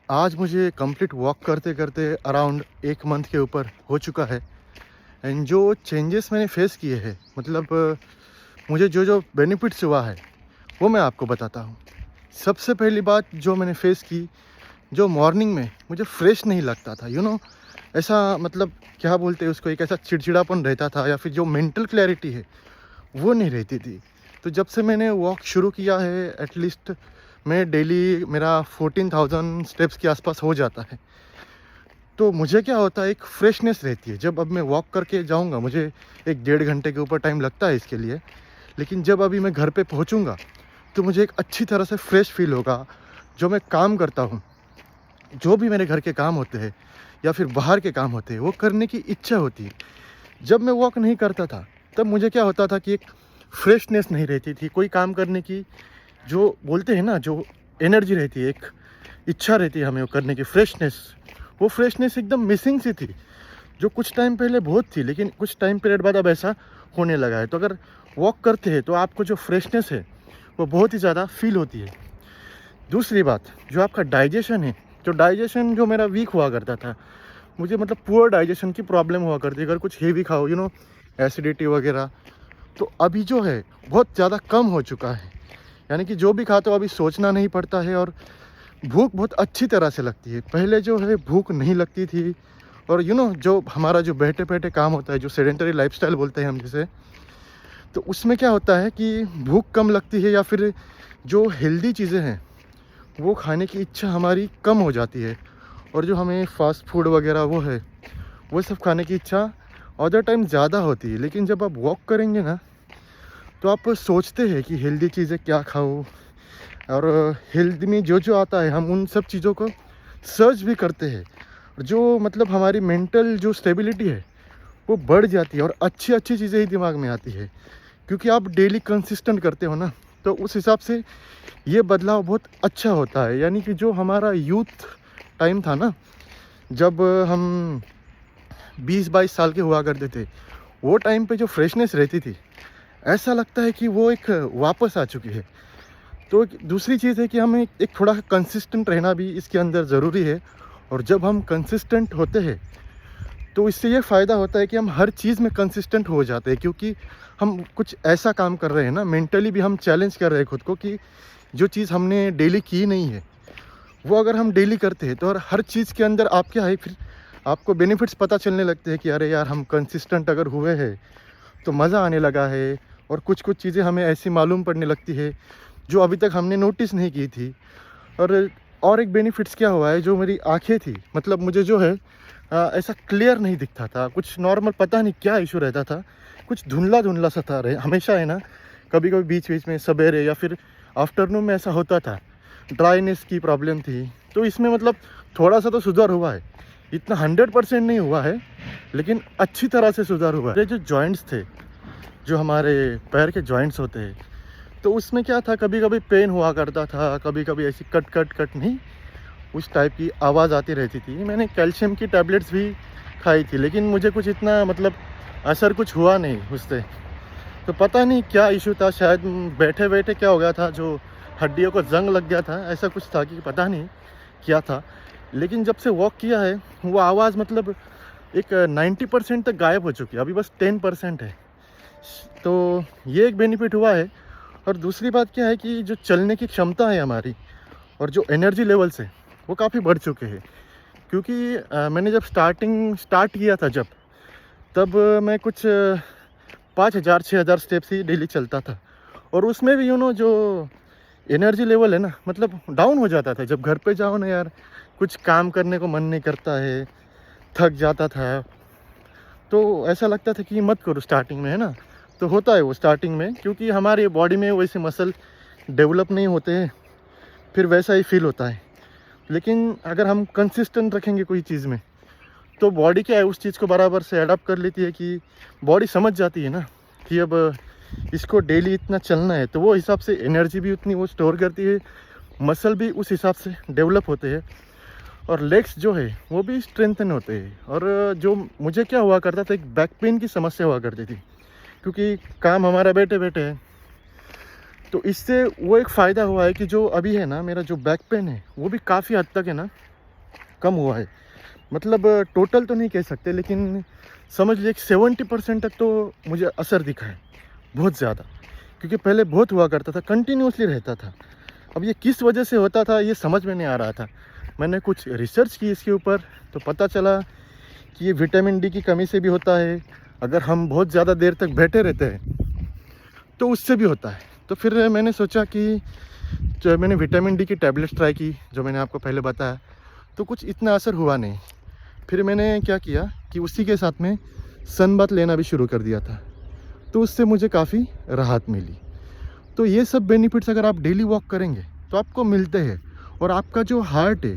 आज मुझे complete walk करते करते अराउंड 1 मंथ के ऊपर हो चुका है। एंड जो चेंजेस मैंने फेस किए हैं, मतलब मुझे जो जो बेनिफिट्स हुआ है वो मैं आपको बताता हूँ। सबसे पहली बात जो मैंने फेस की, जो मॉर्निंग में मुझे फ्रेश नहीं लगता था, ऐसा, मतलब क्या बोलते हैं उसको, एक ऐसा चिड़चिड़ापन रहता था, या फिर जो मेंटल क्लैरिटी है वो नहीं रहती थी। तो जब से मैंने वॉक शुरू किया है, एटलीस्ट मैं डेली मेरा 14,000 स्टेप्स के आसपास हो जाता है। तो मुझे क्या होता है, एक फ्रेशनेस रहती है। जब अब मैं वॉक करके जाऊंगा, मुझे 1 डेढ़ घंटे के ऊपर टाइम लगता है इसके लिए, लेकिन जब अभी मैं घर पे पहुंचूंगा तो मुझे एक अच्छी तरह से फ्रेश फील होगा। जो मैं काम करता हूँ, जो भी मेरे घर के काम होते हैं या फिर बाहर के काम होते हैं, वो करने की इच्छा होती है। जब मैं वॉक नहीं करता था तब मुझे क्या होता था कि एक फ्रेशनेस नहीं रहती थी कोई काम करने की। जो बोलते हैं ना, जो एनर्जी रहती है, एक इच्छा रहती है हमें वो करने की, फ्रेशनेस, वो फ्रेशनेस एकदम मिसिंग सी थी। जो कुछ टाइम पहले बहुत थी, लेकिन कुछ टाइम पीरियड बाद अब ऐसा होने लगा है। तो अगर वॉक करते हैं तो आपको जो फ्रेशनेस है वो बहुत ही ज़्यादा फील होती है। दूसरी बात, जो आपका डाइजेशन है, जो डाइजेशन जो मेरा वीक हुआ करता था, मुझे मतलब पुअर डाइजेशन की प्रॉब्लम हुआ करती है अगर कुछ हेवी खाओ, एसिडिटी वगैरह। तो अभी जो है बहुत ज़्यादा कम हो चुका है। यानी कि जो भी खाते हो अभी सोचना नहीं पड़ता है, और भूख बहुत अच्छी तरह से लगती है। पहले जो है भूख नहीं लगती थी। और जो हमारा जो बैठे बैठे काम होता है, जो सेडेंटरी लाइफस्टाइल बोलते हैं हम जिसे, तो उसमें क्या होता है कि भूख कम लगती है, या फिर जो हेल्दी चीज़ें हैं वो खाने की इच्छा हमारी कम हो जाती है। और जो हमें फास्ट फूड वगैरह वो है, वो सब खाने की इच्छा अदर टाइम ज़्यादा होती है। लेकिन जब आप वॉक करेंगे ना, तो आप सोचते हैं कि हेल्दी चीज़ें क्या खाओ, और हेल्थ में जो जो आता है हम उन सब चीज़ों को सर्च भी करते हैं। और जो मतलब हमारी मेंटल जो स्टेबिलिटी है वो बढ़ जाती है, और अच्छी अच्छी चीज़ें ही दिमाग में आती है, क्योंकि आप डेली कंसिस्टेंट करते हो ना। तो उस हिसाब से ये बदलाव बहुत अच्छा होता है। यानी कि जो हमारा यूथ टाइम था ना, जब हम 20-22 साल के हुआ करते थे, वो टाइम पे जो फ्रेशनेस रहती थी, ऐसा लगता है कि वो एक वापस आ चुकी है। तो एक दूसरी चीज़ है कि हमें एक थोड़ा कंसिस्टेंट रहना भी इसके अंदर ज़रूरी है। और जब हम कंसिस्टेंट होते हैं तो इससे ये फ़ायदा होता है कि हम हर चीज़ में कंसिस्टेंट हो जाते हैं, क्योंकि हम कुछ ऐसा काम कर रहे हैं ना, मेंटली भी हम चैलेंज कर रहे हैं खुद को, कि जो चीज़ हमने डेली की नहीं है वो अगर हम डेली करते हैं तो हर चीज़ के अंदर आप क्या है, फिर आपको बेनिफिट्स पता चलने लगते हैं कि अरे यार, हम कंसिस्टेंट अगर हुए हैं तो मज़ा आने लगा है। और कुछ कुछ चीज़ें हमें ऐसी मालूम पड़ने लगती है जो अभी तक हमने नोटिस नहीं की थी। और एक बेनिफिट्स क्या हुआ है, जो मेरी आँखें थी, मतलब मुझे जो है ऐसा क्लियर नहीं दिखता था, कुछ नॉर्मल, पता नहीं क्या इशू रहता था, कुछ धुंधला धुंधला सा था रहे हमेशा, है ना। कभी कभी बीच बीच में सवेरे या फिर आफ्टरनून में ऐसा होता था, ड्राइनेस की प्रॉब्लम थी। तो इसमें मतलब थोड़ा सा तो सुधार हुआ है, इतना 100% नहीं हुआ है, लेकिन अच्छी तरह से सुधार हुआ है। ये जो जॉइंट्स थे, जो हमारे पैर के जॉइंट्स होते हैं, तो उसमें क्या था, कभी कभी पेन हुआ करता था, कभी कभी ऐसी कट कट कट नहीं, उस टाइप की आवाज़ आती रहती थी। मैंने कैल्शियम की टैबलेट्स भी खाई थी, लेकिन मुझे कुछ इतना मतलब असर कुछ हुआ नहीं उससे। तो पता नहीं क्या इशू था, शायद बैठे बैठे क्या हो गया था, जो हड्डियों को जंग लग गया था, ऐसा कुछ था कि पता नहीं क्या था। लेकिन जब से वॉक किया है, वो आवाज़ मतलब एक 90% तक गायब हो चुकी है, अभी बस 10% है। तो ये एक बेनिफिट हुआ है। और दूसरी बात क्या है कि जो चलने की क्षमता है हमारी, और जो एनर्जी लेवल्स है, वो काफ़ी बढ़ चुके हैं। क्योंकि मैंने जब स्टार्ट किया था, तब मैं कुछ 5,000-6,000 स्टेप्स ही डेली चलता था। और उसमें भी जो एनर्जी लेवल है ना, मतलब डाउन हो जाता था। जब घर पे जाओ ना यार, कुछ काम करने को मन नहीं करता है, थक जाता था। तो ऐसा लगता था कि मत करो स्टार्टिंग में, है ना। तो होता है वो स्टार्टिंग में, क्योंकि हमारी बॉडी में वैसे मसल डेवलप नहीं होते हैं, फिर वैसा ही फील होता है। लेकिन अगर हम कंसिस्टेंट रखेंगे कोई चीज़ में, तो बॉडी क्या है, उस चीज़ को बराबर से अडॉप्ट कर लेती है, कि बॉडी समझ जाती है ना कि अब इसको डेली इतना चलना है। तो वो हिसाब से एनर्जी भी उतनी वो स्टोर करती है, मसल भी उस हिसाब से डेवलप होते हैं, और लेग्स जो है वो भी स्ट्रेंथन होते हैं। और जो मुझे क्या हुआ करता था, एक बैक पेन की समस्या हुआ करती थी, क्योंकि काम हमारा बैठे बैठे है। तो इससे वो एक फ़ायदा हुआ है कि जो अभी है ना, मेरा जो बैक पेन है वो भी काफ़ी हद तक है ना कम हुआ है। मतलब टोटल तो नहीं कह सकते, लेकिन समझ लीजिए 70% तक तो मुझे असर दिखा है, बहुत ज़्यादा। क्योंकि पहले बहुत हुआ करता था, कंटिन्यूसली रहता था। अब ये किस वजह से होता था ये समझ में नहीं आ रहा था। मैंने कुछ रिसर्च की इसके ऊपर, तो पता चला कि ये विटामिन डी की कमी से भी होता है। अगर हम बहुत ज़्यादा देर तक बैठे रहते हैं तो उससे भी होता है। तो फिर मैंने सोचा कि जो मैंने विटामिन डी की टैबलेट्स ट्राई की, जो मैंने आपको पहले बताया, तो कुछ इतना असर हुआ नहीं। फिर मैंने क्या किया कि उसी के साथ में सन बाथ लेना भी शुरू कर दिया था, तो उससे मुझे काफ़ी राहत मिली। तो ये सब बेनिफिट्स अगर आप डेली वॉक करेंगे तो आपको मिलते हैं। और आपका जो हार्ट है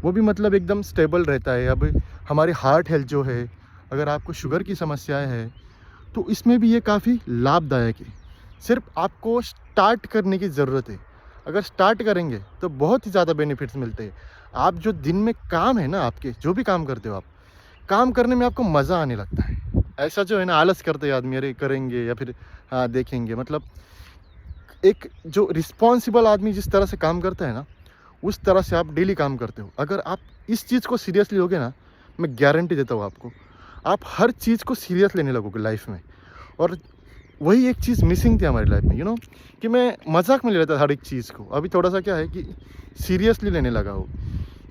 वो भी मतलब एकदम स्टेबल रहता है। अब हमारी हार्ट हेल्थ जो है, अगर आपको शुगर की समस्याएं हैं तो इसमें भी ये काफ़ी लाभदायक है। सिर्फ आपको स्टार्ट करने की ज़रूरत है। अगर स्टार्ट करेंगे तो बहुत ही ज़्यादा बेनिफिट्स मिलते हैं। आप जो दिन में काम है ना, आपके जो भी काम करते हो आप, काम करने में आपको मज़ा आने लगता है। ऐसा जो है ना आलस करते हैं आदमी, अरे करेंगे या फिर हाँ देखेंगे, मतलब एक जो रिस्पॉन्सिबल आदमी जिस तरह से काम करता है ना, उस तरह से आप डेली काम करते हो। अगर आप इस चीज़ को सीरियसली लोगे ना, मैं गारंटी देता हूँ आपको, आप हर चीज़ को सीरियस लेने लगोगे लाइफ में। और वही एक चीज़ मिसिंग थी हमारी लाइफ में, कि मैं मजाक में ले लेता था हर एक चीज़ को। अभी थोड़ा सा क्या है कि सीरियसली लेने लगा हो।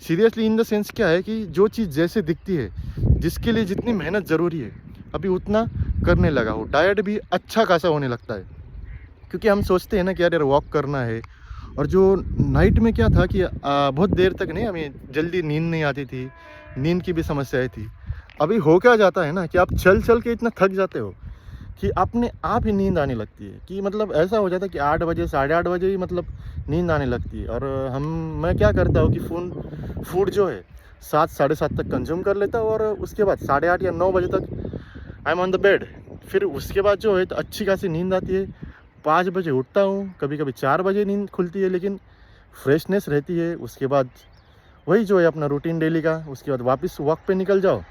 सीरियसली इन द सेंस क्या है कि जो चीज़ जैसे दिखती है, जिसके लिए जितनी मेहनत ज़रूरी है, अभी उतना करने लगा हो। डाइट भी अच्छा खासा होने लगता है। क्योंकि हम सोचते हैं ना कि यार वॉक करना है। और जो नाइट में क्या था कि बहुत देर तक नहीं, हमें जल्दी नींद नहीं आती थी, नींद की भी समस्याएं थी। अभी हो क्या जाता है ना कि आप चल चल के इतना थक जाते हो कि अपने आप ही नींद आने लगती है। कि मतलब ऐसा हो जाता है कि 8 बजे 8:30 बजे ही मतलब नींद आने लगती है। और मैं क्या करता हूँ कि फूड जो है 7 साढ़े 7 तक कंज्यूम कर लेता हूँ, और उसके बाद 8:30 या 9 बजे तक I am on the bed. फिर उसके बाद जो है तो अच्छी खासी नींद आती है। 5 बजे उठता हूँ, कभी कभी 4 बजे नींद खुलती है, लेकिन फ्रेशनेस रहती है। उसके बाद वही जो है अपना रूटीन डेली का, उसके बाद वापस वॉक पे निकल जाओ।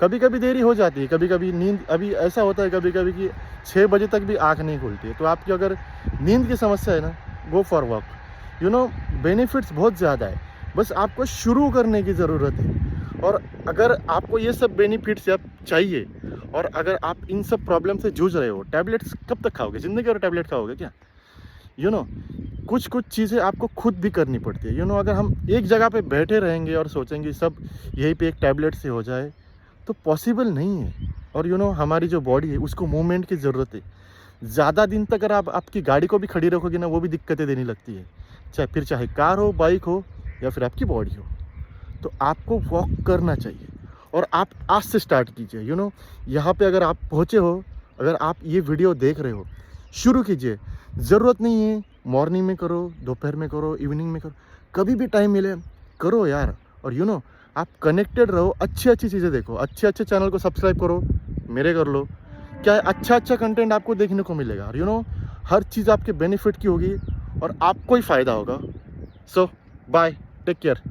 कभी कभी देरी हो जाती है, कभी कभी नींद, अभी ऐसा होता है कभी कभी कि 6 बजे तक भी आँख नहीं खुलती है। तो आपकी अगर नींद की समस्या है ना, गो फॉर वॉक। बेनिफिट्स बहुत ज़्यादा है, बस आपको शुरू करने की ज़रूरत है। और अगर आपको ये सब बेनिफिट्स आप चाहिए, और अगर आप इन सब प्रॉब्लम से जूझ रहे हो, टैबलेट्स कब तक खाओगे? ज़िंदगी भर टैबलेट खाओगे क्या? कुछ कुछ चीज़ें आपको खुद भी करनी पड़ती है। अगर हम एक जगह पे बैठे रहेंगे और सोचेंगे सब यहीं पे एक टैबलेट से हो जाए, तो पॉसिबल नहीं है। और हमारी जो बॉडी है उसको मूवमेंट की ज़रूरत है। ज़्यादा दिन तक अगर आप आपकी गाड़ी को भी खड़ी रखोगे ना, वो भी दिक्कतें देने लगती है। चाहे कार हो, बाइक हो, या फिर आपकी बॉडी हो। तो आपको वॉक करना चाहिए, और आप आज से स्टार्ट कीजिए। यहाँ पे अगर आप पहुँचे हो, अगर आप ये वीडियो देख रहे हो, शुरू कीजिए। ज़रूरत नहीं है मॉर्निंग में करो, दोपहर में करो, इवनिंग में करो, कभी भी टाइम मिले करो यार। और आप कनेक्टेड रहो, अच्छी अच्छी चीज़ें देखो, अच्छे अच्छे चैनल को सब्सक्राइब करो, मेरे कर लो। क्या है, अच्छा अच्छा कंटेंट आपको देखने को मिलेगा। और हर चीज़ आपके बेनिफिट की होगी और आपको ही फ़ायदा होगा। सो बाय, टेक केयर।